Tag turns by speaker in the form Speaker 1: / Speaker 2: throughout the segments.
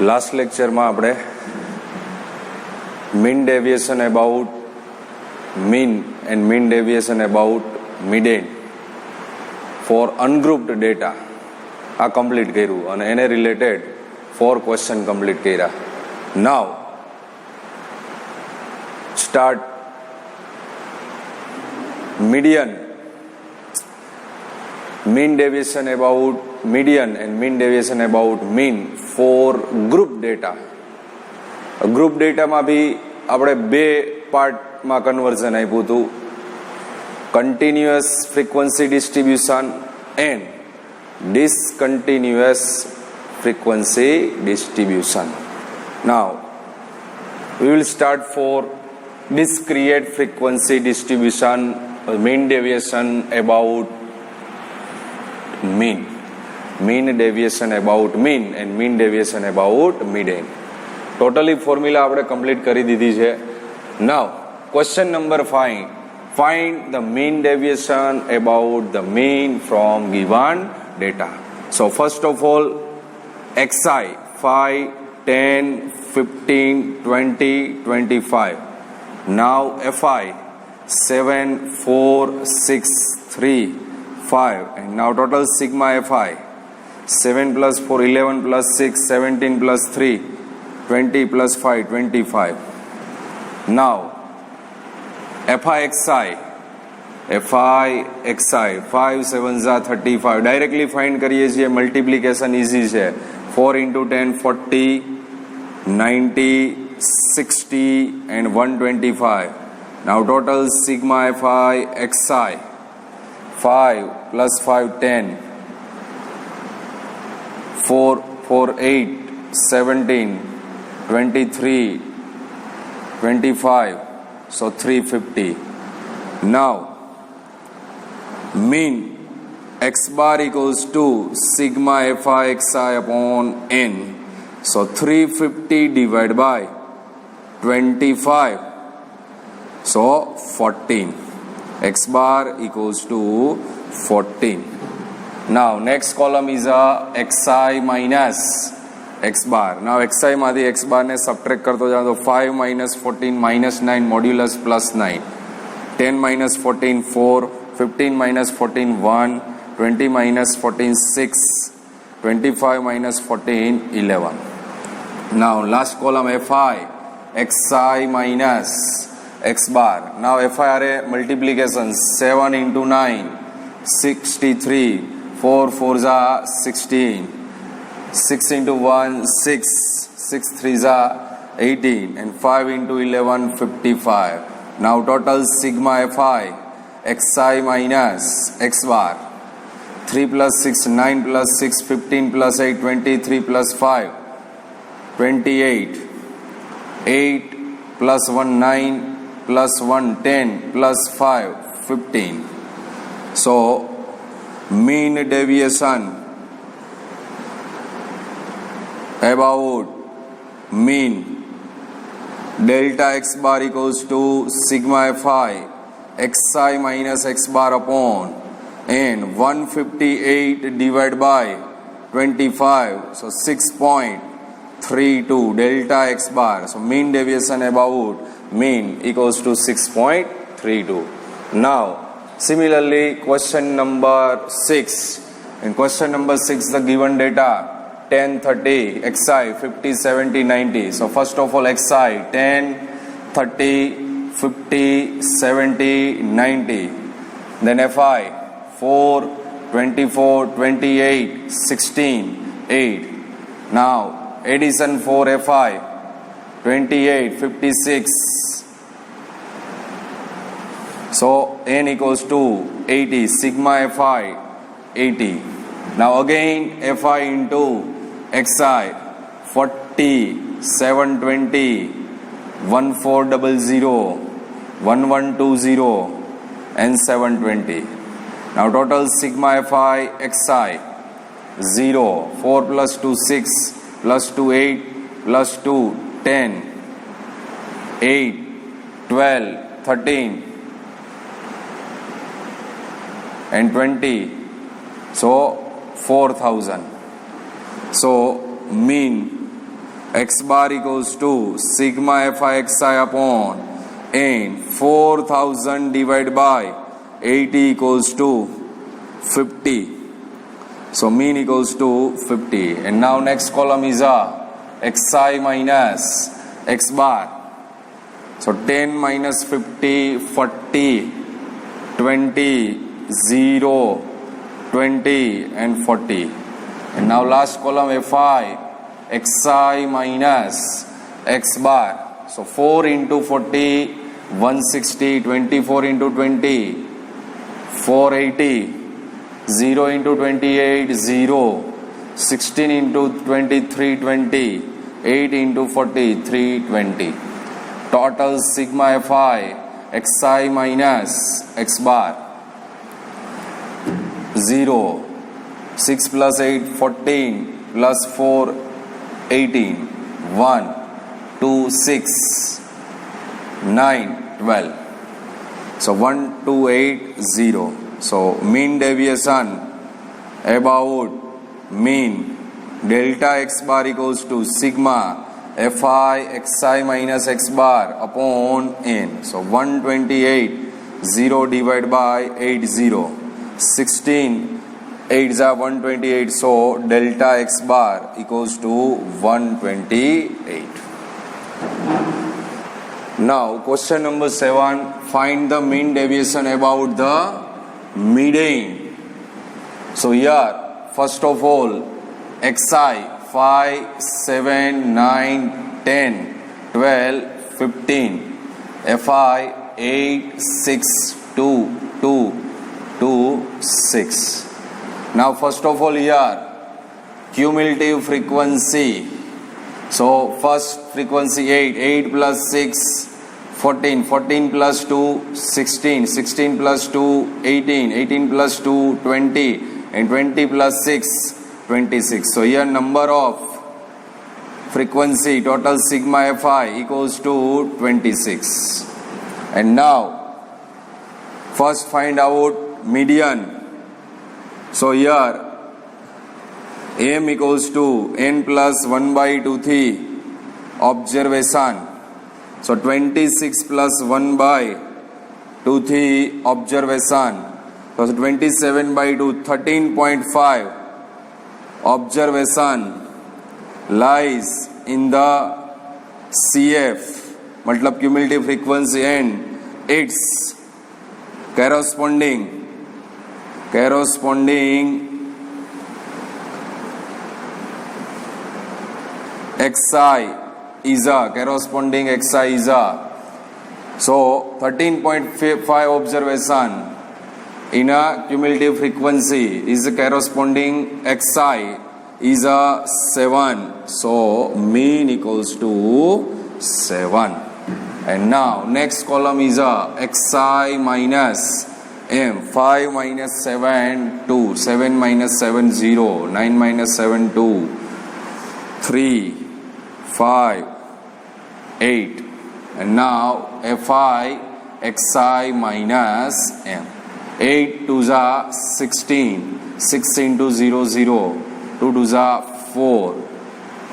Speaker 1: Last લેક્ચરમાં આપણે mean deviation about mean and mean deviation about median for ungrouped data આ complete કર્યું અને એને રિલેટેડ 4 ક્વેશ્ચન કમ્પ્લીટ કર્યા. Now start median, mean deviation about median and mean deviation about mean for group data. Group ડેટામાં બી આપણે બે પાર્ટમાં conversion આપ્યું હતું, continuous frequency distribution and discontinuous frequency distribution. Now we will start for discrete frequency distribution, mean deviation about mean, mean deviation about mean and mean deviation about median. Totally formula આપણે complete કરી દીધી છે. Now question number 5, find the mean deviation about the mean from given data. So first of all xi 5, 10, 15, 20, 25. Now fi 7, 4, 6, 3, 5 and now total sigma fi 7 plus 4 11 plus 6 17 plus 3 20 plus 5 25. Now fi xi 5 7 35 directly find કરીએ છીએ, multiplication easy છે. 4 into 10 40 90 60 and 125. Now total sigma fi xi 5 plus 5 10 4 4 8 17 23 25, so 350. Now mean x bar equals to sigma fi xi upon n, so 350 divided by 25, so 14. X bar equals to 14. Now next column is a xi minus x bar. Now xi માંથી x bar ને subtract કરતો જાઓ તો 5 minus 14 minus 9 modulus plus 9, 10 minus 14 4, 15 minus 14 1, 20 minus 14 6, 25 minus 14 11. Now last column fi xi minus x bar. Now fi are multiplication 7 into 9 63, 4 4s are 16, 6 into 1 6, 6 3s are 18 and 5 into 11 55. Now total sigma fi xi minus x bar 3 plus 6 9 plus 6 15 plus 8 23 plus 5 28, 8 plus 1 9 plus 1 10 plus 5 15. So mean deviation about mean delta x bar equals to sigma fi xi minus x bar upon n 158 divided by 25, so 6.32 delta x bar. So mean deviation about mean equals to 6.32. Now similarly question number 6. In question number 6 the given data 10 30 xi 50 70 90. So first of all xi 10 30 50 70 90. Then fi 4 24 28 16 8. Now addition for fi 28 56, so n equals to 80, sigma fi 80. Now again fi into xi 40 720 1400 1120 and 720. Now total sigma fi xi 0, 4 plus 2 6 plus 2 8 plus 2 10, 8 12 13 and 20, so 4000. So mean x bar equals to sigma fi xi upon n. 4000 divided by 80 equals to 50. So mean equals to 50. And now next column is xi minus x bar. So 10 minus 50, 40, 20, 0, 20 and 40. And now last column fi xi minus x bar. So 4 into 40, 160, 24 into 20, 480, 0 into 28, 0, 16 into 23, 20, 8 into 40, 320. Total sigma fi xi minus x bar 0. 6 plus 8, 14 plus 4, 18. 1, 2, 6, 9, 12. So 1, 2, 8, 0. So mean deviation about mean delta x bar equals to sigma fi xi minus x bar upon n. So 128, 0 divided by 8, 0. 16, 8 is 128. So delta x bar equals to 128. Now question number 7. Find the mean deviation about the median. So here first of all xi 5, 7, 9, 10, 12, 15. Fi 8, 6, 2, 2, 2, 6. Now first of all here cumulative frequency. So first frequency 8, 8 plus 6, 14, 14 plus 2, 16, 16 plus 2, 18, 18 plus 2, 20 and 20 plus 6, 26. So here number of frequency total sigma fi equals to 26. And now first find out median. So here m equals to n plus 1 by 2 3 observation. So 26 plus 1 by 2 3 observation. So 27 by 2 13.5 observation lies in the CF मतलब cumulative frequency and its corresponding xi is a so 13.5 observation in a cumulative frequency is corresponding xi is a 7. So mean equals to 7. And now next column is a xi minus m. 5 minus 7 2, 7 minus 7 0, 9 minus 7 2, 3, 5, 8. And now fi xi minus m. 8 to the 16, 6 into 0 0, 2 to the 4,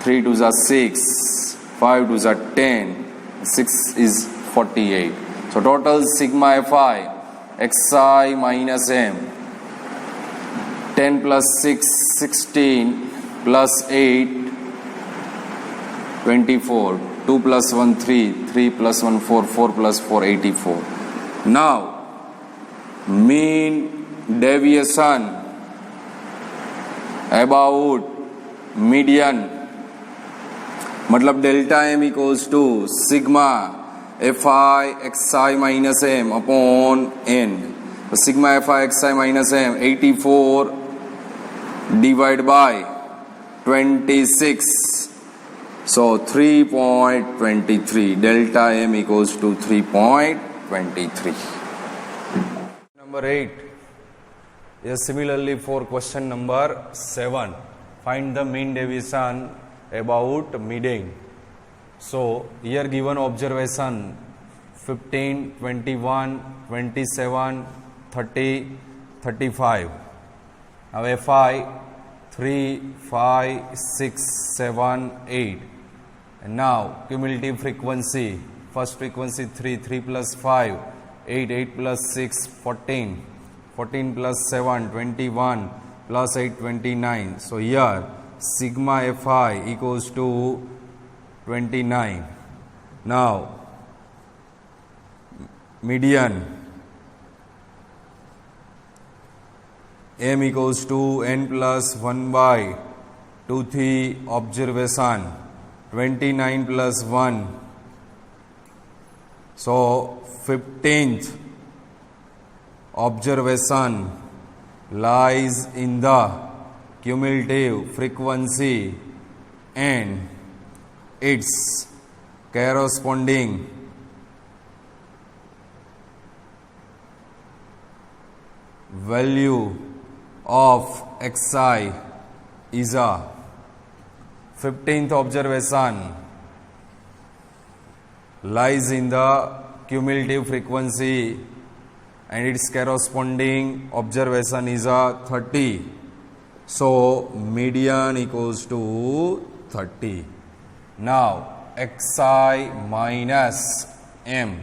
Speaker 1: 3 to the 6, 5 to the 10, 6 is 48. So total sigma fi xi minus m 10 plus 6 16 plus 8 24 2 plus 1 3 3 plus 1 4 4 plus 4 84. Now mean deviation about median मतलब delta m equals to sigma fi xi minus m upon n. So sigma fi xi minus m 84 divided by 26. So 3.23. Delta m equals to 3.23. Number 8. Yes, similarly for question number 7. Find the mean deviation about median. So here given observation 15, 21, 27, 30, 35. Now fi 3, 5, 6, 7, 8. And now cumulative frequency, first frequency 3, 3 plus 5, 8, 8 plus 6, 14, 14 plus 7, 21, plus 8, 29. So here sigma Fi equals to 29. Now median M equals to n plus 1 by 2 3 observation, 29 plus 1. So 15th observation lies in the cumulative frequency and its corresponding value of xi is a 15th observation lies in the cumulative frequency and its corresponding observation is a 30. So median equals to 30. Now xi minus m.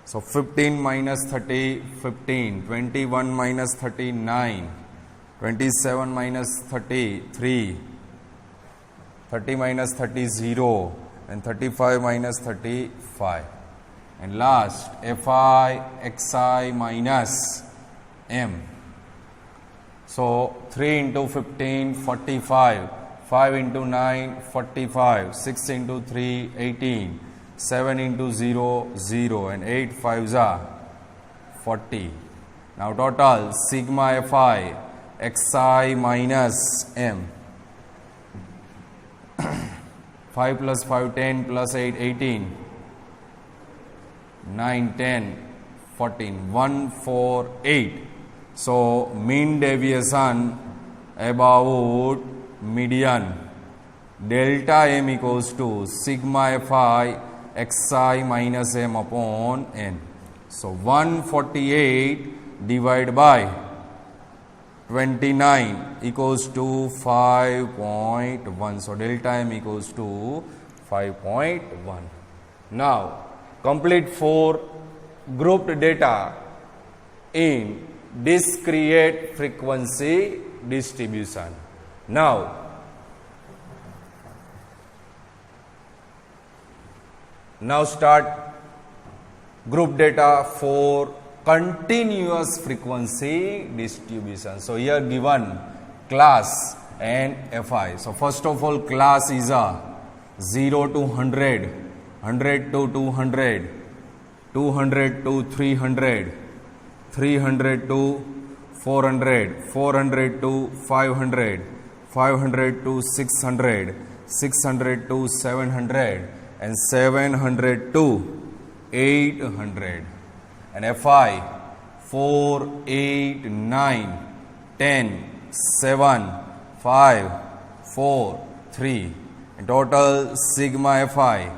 Speaker 1: So 15 minus 30, 15, 21 minus 30, 9, 27 minus 30, 3, 30 minus 30, 0, and 35 minus 30, 5. And last, Fi xi minus m. So 3 into 15, 45, 5 into 9, 45, 6 into 3, 18. 7 into 0, 0, and 8 5s are 40. Now total sigma Fi xi minus m. 5 plus 5, 10 plus 8, 18. 9, 10, 14. 1, 4, 8. So mean deviation about median. Delta m equals to sigma Fi xi minus m upon n. So 148 divided by 29 equals to 5.1. So delta m equals to 5.1. Now complete 4 grouped data in discrete frequency distribution. Now start group data for continuous frequency distribution. So here given class and Fi. So first of all, class is a 0 to 100, 100 to 200, 200 to 300, 300 to 400, 400 to 500, 500 to 600, 600 to 700, and 700 to 800. And Fi 4, 8, 9, 10, 7, 5, 4, 3. In total sigma Fi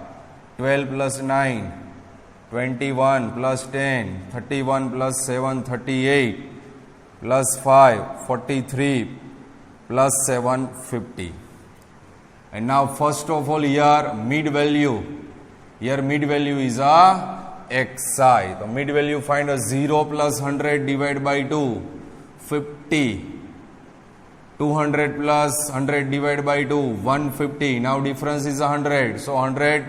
Speaker 1: 12 plus 9, 21 plus 10, 31 plus 7, 38 plus 5, 43 plus 7, 50. And now first of all here mid value. Here mid value is a xi. The mid value find a 0 plus 100 divided by 2, 50. 200 plus 100 divided by 2, 150. Now difference is 100. So 100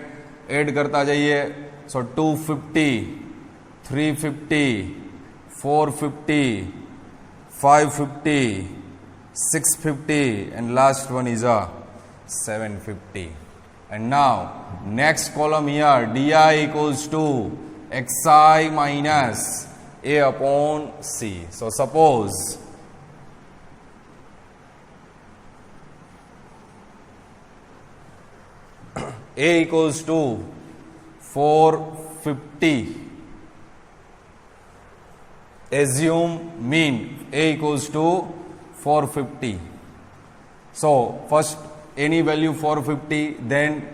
Speaker 1: add करता जाइए. So 250, 350, 450, 550, 650, and last one is a 750. And now next column here, di equals to xi minus a upon c. So suppose a equals to 450. Assume mean a equals to 450. So first any value 450, then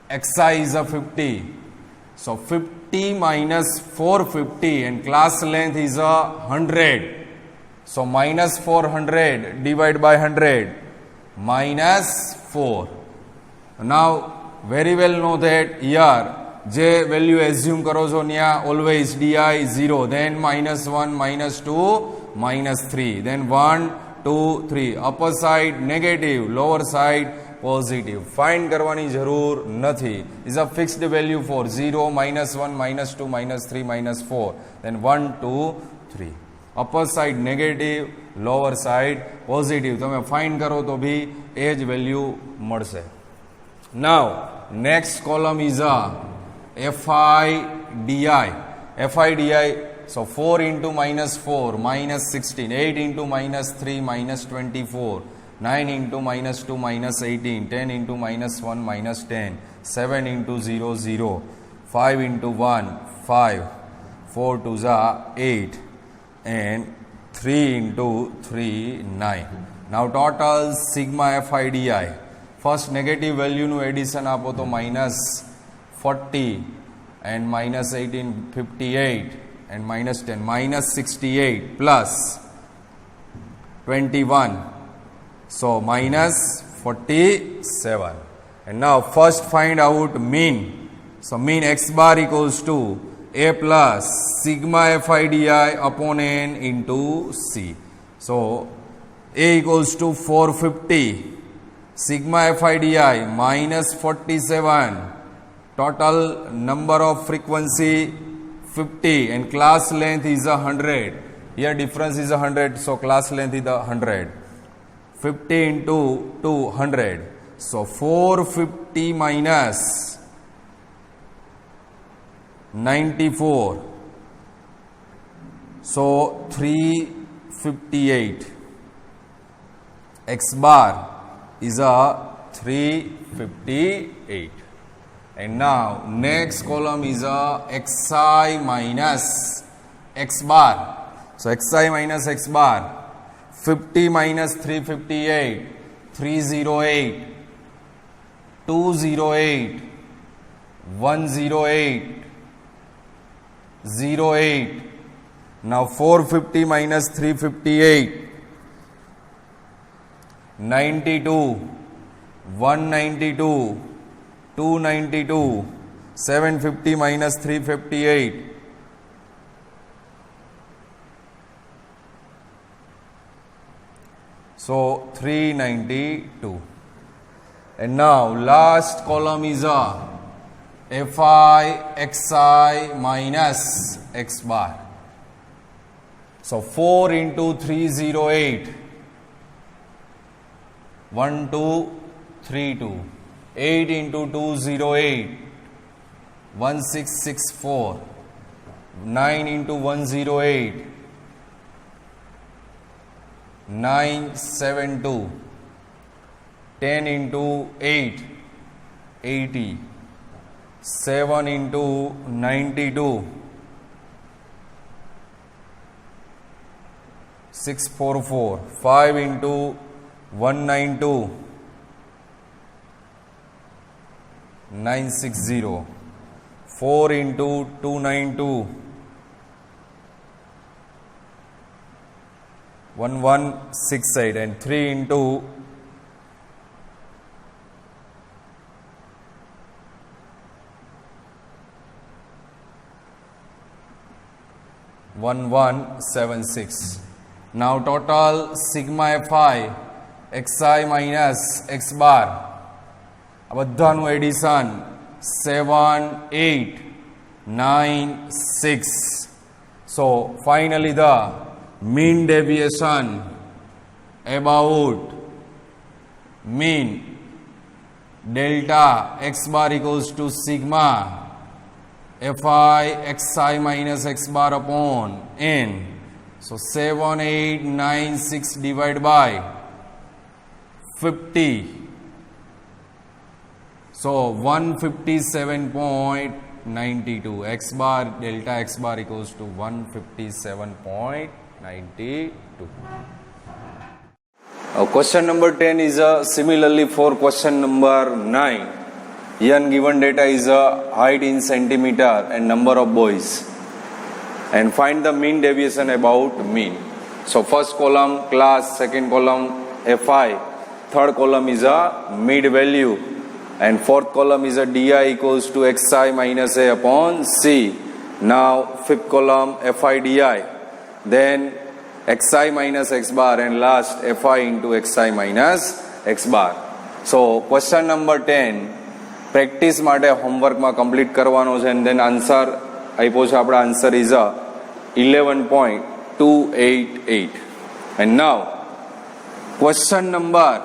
Speaker 1: xi is a 50. So 50 minus 450 and class length is a 100. So minus 400 divided by 100, minus 4. Now very well know that here જે value assume કરો છો ત્યાં always DI 0, then -1, -2, -3, then 1, 2, 3, upper side negative, lower side positive. Find કરવાની જરૂર નથી. Is a fixed value for 0, -1, -2, -3, -4, then 1, 2, 3. Upper side negative, lower side positive. તમે find કરો તો બી એ જ વેલ્યુ મળશે. Now next column is a FIDI. FIDI, so 4 into -4, -16, 8 into -3, -24, 9 into -2, -18, 10 into -1, -10, 7 into 0, 0, 5 into 1, 5, 4 to 8, and 3 into 3, 9. Now total sigma FIDI. First negative value nu addition આપો તો -40 and -18, 58 and -10, -68 plus 21, so -47. And now first find out mean. So mean x bar equals to a plus sigma FIDI upon n into c. So a equals to 450, sigma FIDI -47, total number of frequency 50, and class length is 100. Here difference is 100, so class length is 100. 50 into 200, so 450 minus 94, so 358. X bar is a 358. And now next column is a xi minus x bar. So xi minus x bar, 50 minus 358, 308, 208, 108, 08. Now 450 minus 358, 92, 192, 292, 750 minus 358, so 392. And now last column is a Fi xi minus x bar. So 4 into 308, 1232, 8 into 208, 1664, 9 into 108, 972, 10 into 8, 80, 7 into 92, 644, 5 into 192, 960, 4 into 292, 1168, and 3 into 1176. Now total sigma Fi xi minus x bar, આ બધાનું addition 7, 8, 9, 6. So finally the mean deviation about mean delta x bar equals to sigma Fi xi minus x bar upon n. So 7, 8, 9, 6 divided by 50. So 157.92. X bar, delta x bar equals to 157.92. Question number 10 is similarly for question number 9. Here given data is height in centimeter and number of boys. And find the mean deviation about mean. So first column class, second column Fi, third column is a mid value, and fourth column is a di equals to xi minus a upon c. Now fifth column fi di, then xi minus x bar, and last fi into xi minus x bar. So question number 10 practice માટે હોમવર્કમાં complete કરવાનો છે, અને દેન answer આપ્યો છે આપણા answer is 11.288. And now question number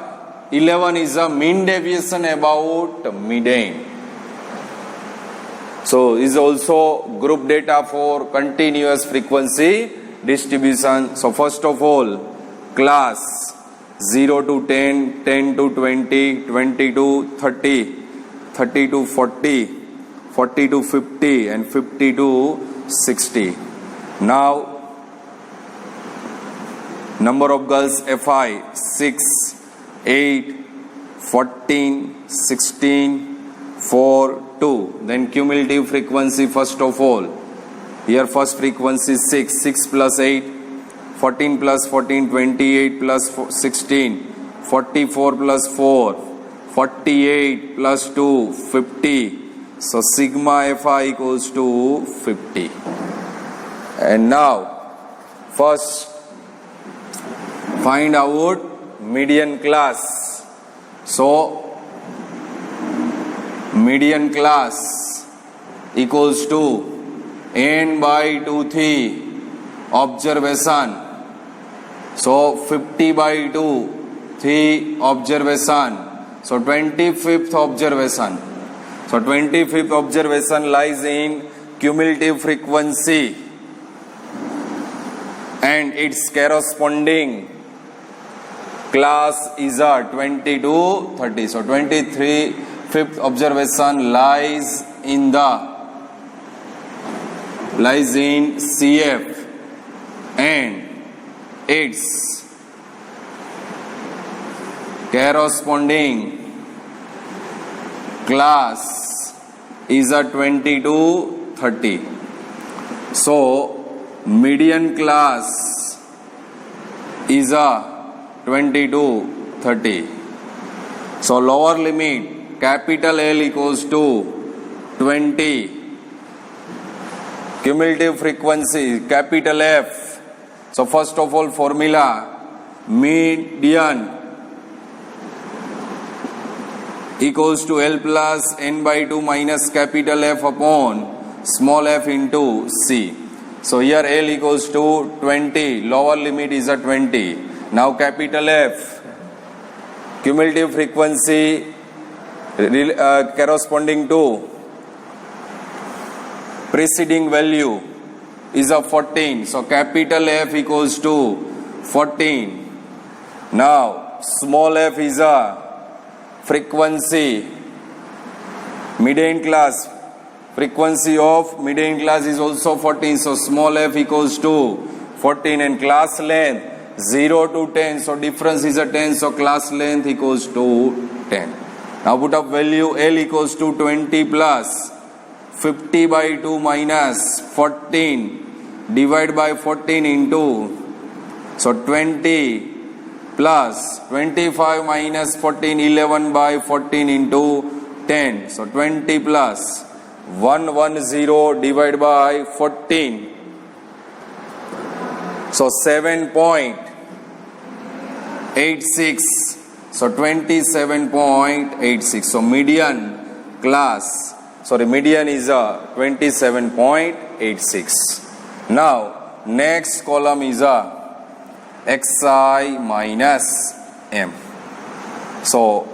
Speaker 1: 11 is a mean deviation about median. So is also group data for continuous frequency distribution. So first of all, class 0 to 10, 10 to 20, 20 to 30, 30 to 40, 40 to 50, and 50 to 60. Now number of girls FI 6, 8, 14, 16, 4, 2. Then cumulative frequency first of all. Here first frequency 6, 6 plus 8, 14 plus 14, 28 plus 16, 44 plus 4, 48 plus 2, 50. So sigma Fi equals to 50. And now first find out median class. So median class equals to n by 2 3 observation. So 50 by 2 3 observation. So 25th observation. So 25th observation lies in cumulative frequency and its corresponding class is a 20 to 30. So 23rd observation lies in CF and its corresponding class is a 20 to 30. So median class is a 20 to 30. So lower limit capital L equals to 20. Cumulative frequency capital F. So first of all formula median equals to L plus n by 2 minus capital F upon small f into C. So here L equals to 20, lower limit is a 20. Now capital F, cumulative frequency corresponding to preceding value is a 14. So capital F equals to 14. Now small f is a frequency, median class, frequency of median class is also 14. So small f equals to 14, and class length 0 to 10. So difference is a 10. So class length equals to 10. Now put up value L equals to 20 plus 50 by 2 minus 14 divided by 14 into, so 20 plus 25 minus 14, 11 by 14 into 10. So 20 plus 110 divided by 14. So 7.86. So 27.86. So median class, median is a 27.86. Now next column is a xi minus m. So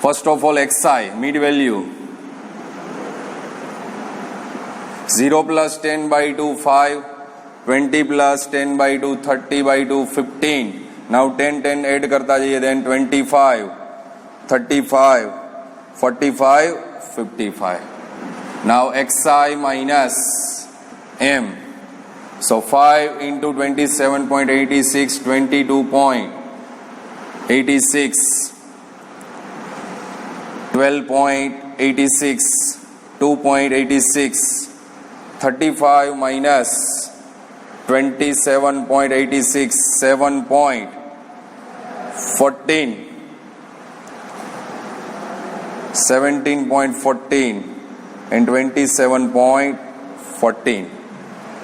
Speaker 1: first of all xi, mid value 0 plus 10 by 2 5, 20 plus 10 by 2 30 by 2 15. Now 10 10 add karta jaiye, then 25, 35, 45, 55. Now xi minus m. So 5 into 27.86, 22.86, 12.86, 2.86, 35 minus 27.86, 7.14, 17.14 and 27.14.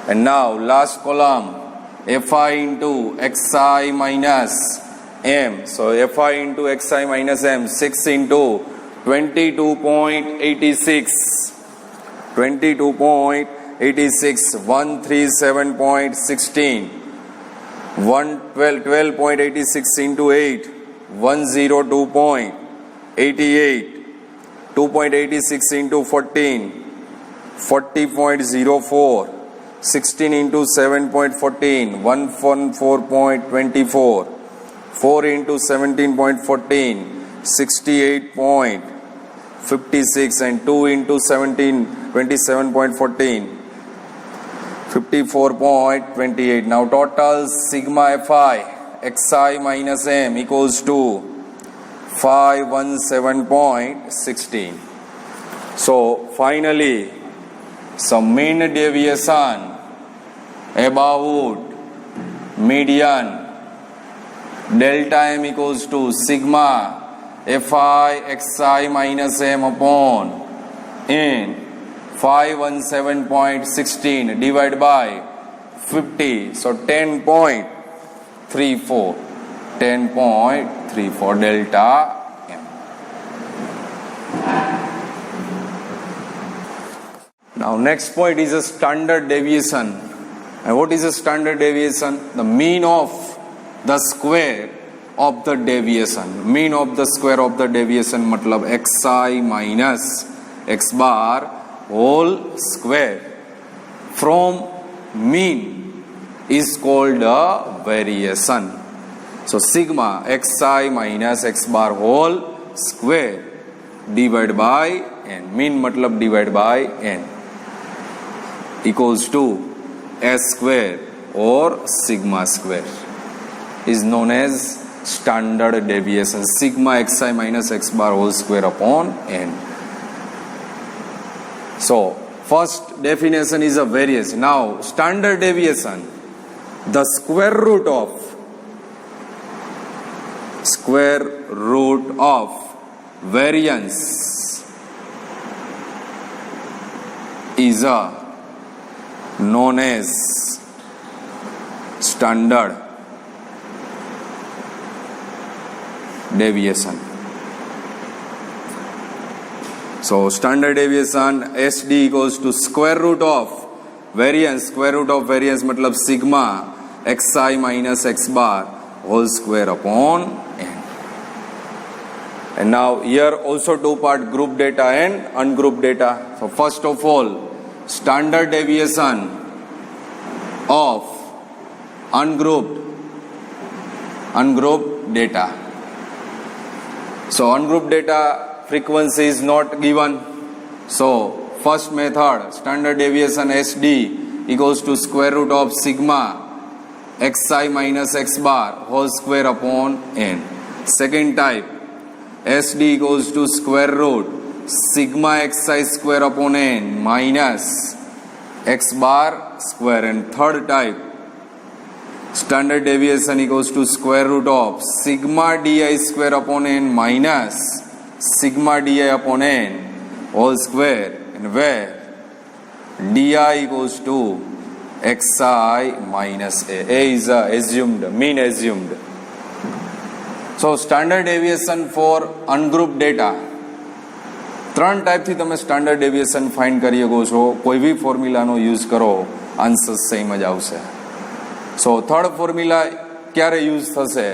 Speaker 1: And now last column, Fi into Xi minus M. So Fi into Xi minus M, 6 into 22.86, 137.16, 12.86 into 8, 102.88, 2.86 into 14, 40.04, 16 into 7.14, 114.24, 4 into 17.14, 68.56, and 2 into 27.14, 54.28. Now total sigma Fi Xi minus M equals to 517.16. So finally, some mean deviation about median delta M equals to sigma Fi Xi minus M upon N, 517.16 divided by 50. So 10.34 delta M. Now next point is a standard deviation. And what is a standard deviation? The mean of the square of the deviation. Mean of the square of the deviation matlab Xi minus X bar whole square from mean is called a variation. So sigma Xi minus X bar whole square divided by n. Mean matlab divided by n equals to S square or sigma square is known as standard deviation. Sigma Xi minus X bar whole square upon n. So first definition is a variation. Now standard deviation, the square root of variance is known as standard deviation. So standard deviation SD equals to square root of variance. Square root of variance matlab sigma Xi minus X bar whole square upon n. And now here also two part, group data and ungrouped data. So first of all, standard deviation of ungrouped data. So ungrouped data frequency is not given. So first method, standard deviation SD equals to square root of sigma Xi minus X bar whole square upon n. Second type, SD equals to square root sigma Xi square upon n minus X bar square. And third type, standard deviation equals to square root of sigma di square upon n minus sigma di upon n whole square, and where di equals to Xi minus a. A is assumed, mean assumed. So standard deviation for ungrouped data. ત્રણ ટાઈપથી તમે standard deviation find કરી શકો છો. કોઈ બી ફોર્મ્યુલાનો use કરો, answer same જ આવશે. સો થર્ડ ફોર્મ્યુલા ક્યારે યુઝ થશે?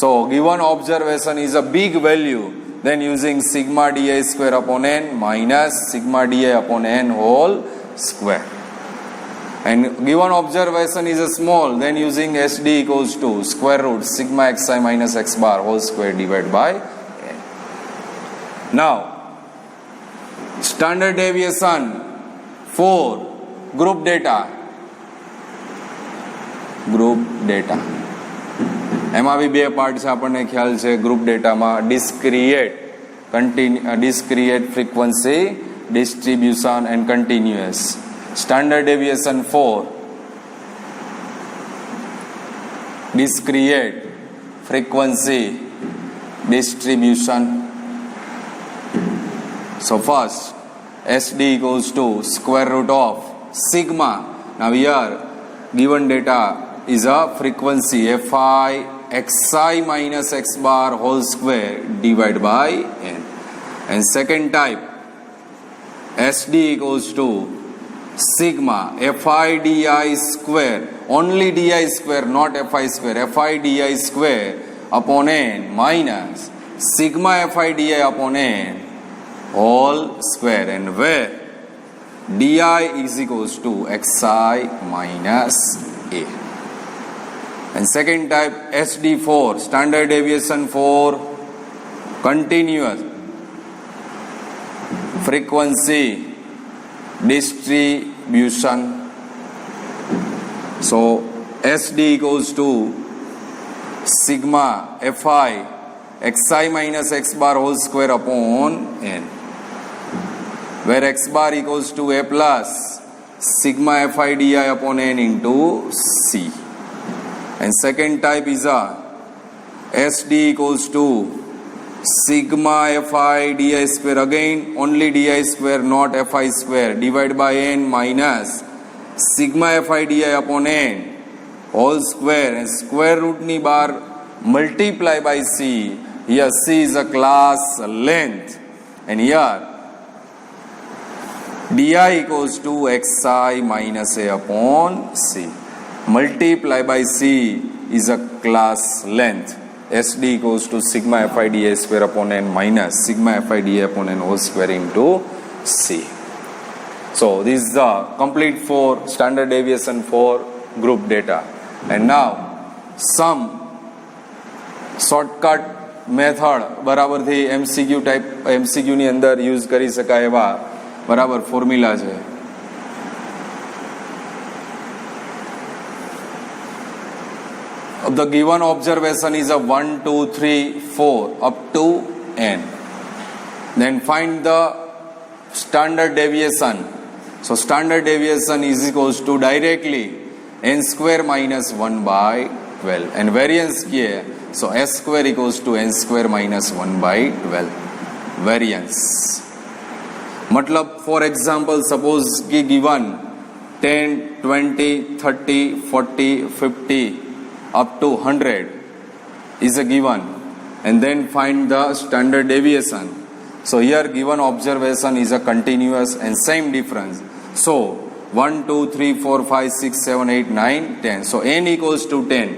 Speaker 1: So given observation is a big value, then using sigma di square upon n minus sigma di upon n whole square. And given observation is a small, then using SD equals to square root sigma Xi minus X bar whole square divided by n. Now standard deviation for group data. એમાં બી બે part છે, આપણને ખ્યાલ છે group ડેટામાં discrete frequency distribution and continuous. Standard deviation for discrete frequency distribution So first, SD equals to square root of sigma. Now here, given data is a frequency Fi xi minus x bar whole square divided by n. And second type, SD equals to sigma Fi di square, only di square, not Fi square, Fi di square upon n minus sigma Fi di upon n whole square, and where di is equals to xi minus a. And second type, SD4, standard deviation for continuous frequency distribution. So SD equals to sigma Fi xi minus x bar whole square upon n, where x bar equals to a plus sigma Fi di upon n into c. And second type is a SD equals to sigma Fi di square, again only di square, not Fi square, divided by n minus sigma Fi di upon n whole square, and square root ni bar multiply by c. Here c is a class length, and here di equals to xi minus a upon c. Multiply by c is a class length. SD equals to sigma Fi di square upon n minus sigma Fi di upon n whole square into c. So this is the complete for standard deviation for group data. And now some shortcut method બરાબરથી MCQ type MCQની અંદર use કરી શકાય એવા બરાબર formula છે. The given observation is a 1, 2, 3, 4 up to n. Then find the standard deviation. So standard deviation is equals to directly n square minus 1 by 12. And variance here, so s square equals to n square minus 1 by 12. Variance. मतलब for example, suppose कि given 10, 20, 30, 40, 50 up to 100 is a given, and then find the standard deviation. So here given observation is a continuous and same difference. So 1, 2, 3, 4, 5, 6, 7, 8, 9, 10. So n equals to 10.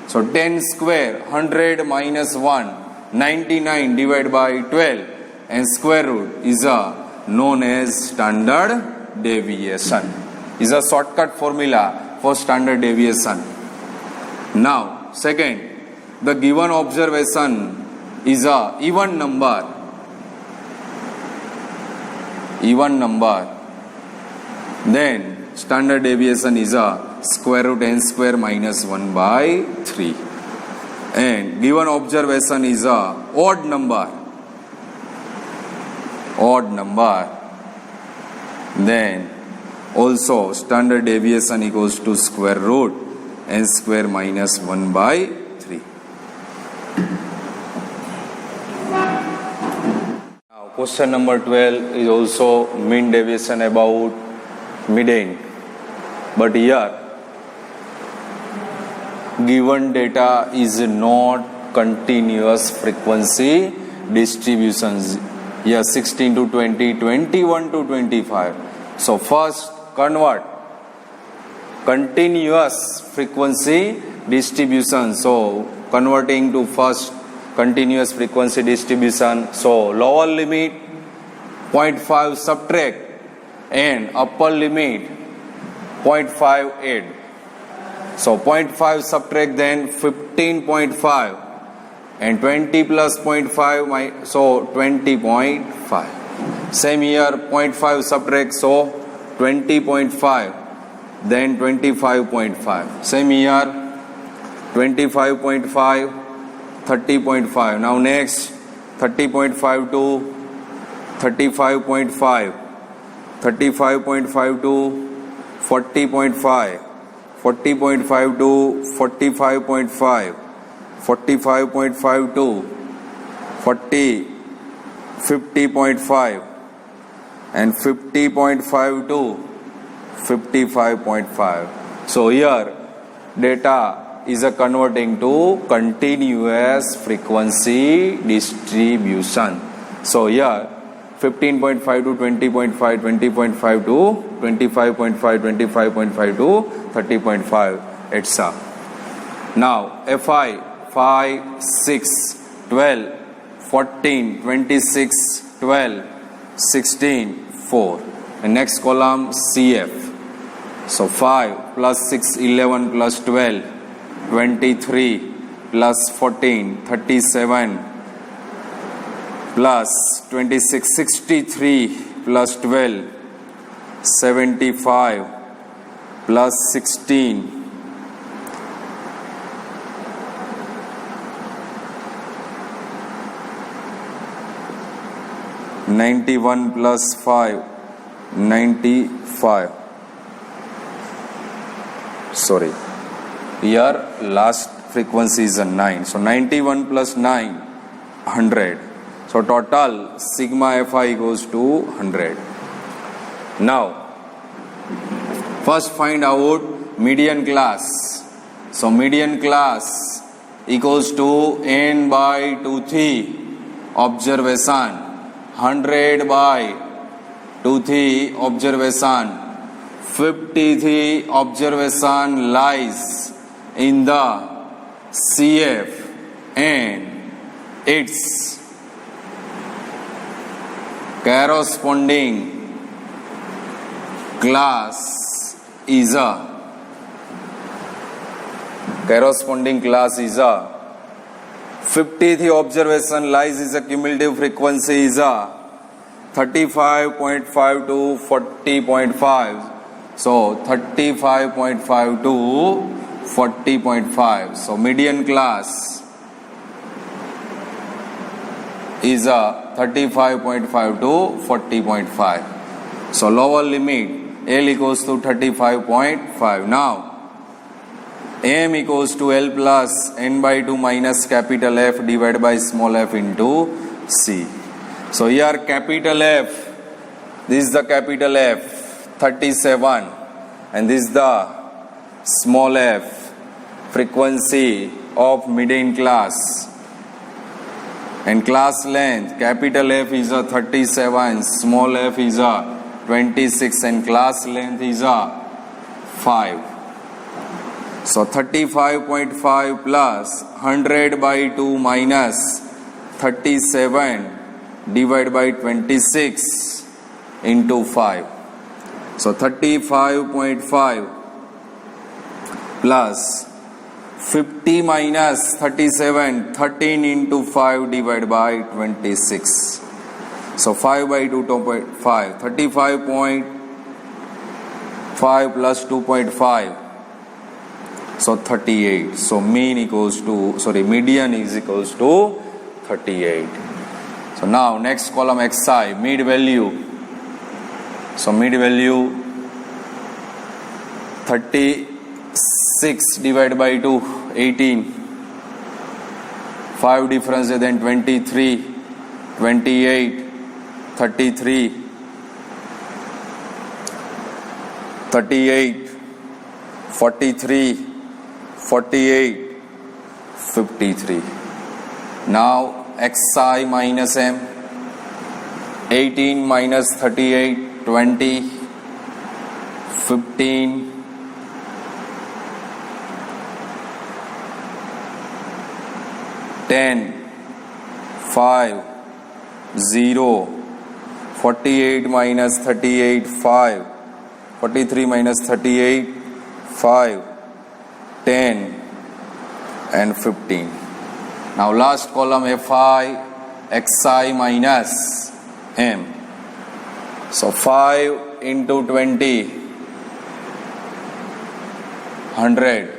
Speaker 1: So 10 square, 100 minus 1, 99 divided by 12, and square root is a known as standard deviation. Is a shortcut formula for standard deviation. Now, second, the given observation is a even number. Then standard deviation is a square root n square minus 1 by 3. And given observation is a odd number. Then also standard deviation equals to square root n square minus 1 by 3. Now question number 12 is also mean deviation about median. But here given data is not continuous frequency distributions. Here 16 to 20, 21 to 25. So first convert continuous frequency distribution. So converting to first continuous frequency distribution. So lower limit 0.5 subtract and upper limit 0.58. So 0.5 subtract then 15.5 and 20 plus 0.5, so 20.5. Same here 0.5 subtract, so 20.5, then 25.5. Same here 25.5, 30.5. Now next 30.5 to 35.5, 35.5 to 40.5, 40.5 to 45.5, 45.5 to 50.5, and 50.5 to 55.5. So here data is a converting to continuous frequency distribution. So here 15.5 to 20.5, 20.5 to 25.5, 25.5 to 30.5, etc. Now Fi 5, 6, 12, 14, 26, 12, 16, 4. And next column CF. So 5 plus 6, 11 plus 12, 23 plus 14, 37 plus 26, 63 plus 12, 75 plus 16, 91 plus 5, 95. Sorry, here last frequency is a 9. So 91 plus 9, 100. So total sigma Fi equals to 100. Now, first find out median class. So median class equals to n by 2 observation. 100 by 2 observation. 53 observation lies in the CF and its corresponding class is a 53 observation lies is a cumulative frequency is a 35.5 to 40.5. So 35.5 to 40.5. So median class is a 35.5 to 40.5. So lower limit L equals to 35.5. Now M equals to L plus n by 2 minus capital F divided by small f into C. So here capital F, this is the capital F, 37, and this is the small f, frequency of median class. And class length, capital F is a 37, small f is a 26, and class length is a 5. So 35.5 plus 100 by 2 minus 37 divided by 26 into 5. So 35.5 plus 50 minus 37, 13 into 5 divided by 26. So 5 by 2.5, 35.5 plus 2.5. So 38. So median is equals to 38. So now next column Xi, mid value. So mid value 36 divided by 2, 18. 5 difference then 23, 28, 33, 38, 43, 48, 53. Now Xi minus M, 18 minus 38, 20, 15, 10, 5, 0, 48 minus 38, 5, 43 minus 38, 5, 10, and 15. Now last column Fi, Xi minus M. So 5 into 20, 100,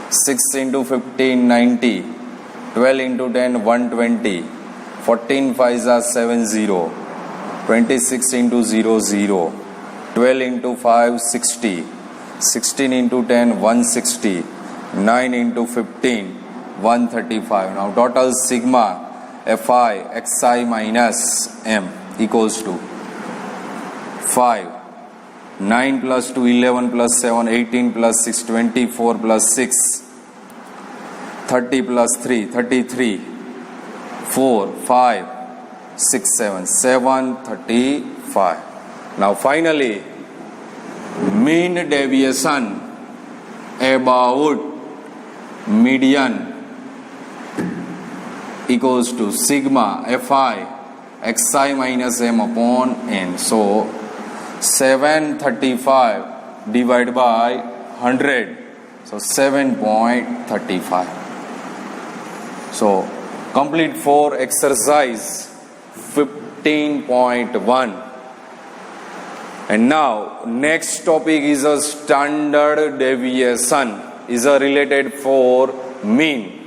Speaker 1: 6 into 15, 90, 12 into 10, 120, 14 5s are 70, 26 into 0, 0, 12 into 5, 60, 16 into 10, 160, 9 into 15, 135. Now total sigma Fi Xi minus M equals to 5. 9 plus 2, 11 plus 7, 18 plus 6, 24 plus 6, 30 plus 3, 33, 4, 5, 6, 7, 735. Now finally, mean deviation about median equals to sigma fi xi minus m upon n. So 735 divided by 100, so 7.35. So complete for exercise 15.1. And now next topic is a standard deviation, is a related for mean.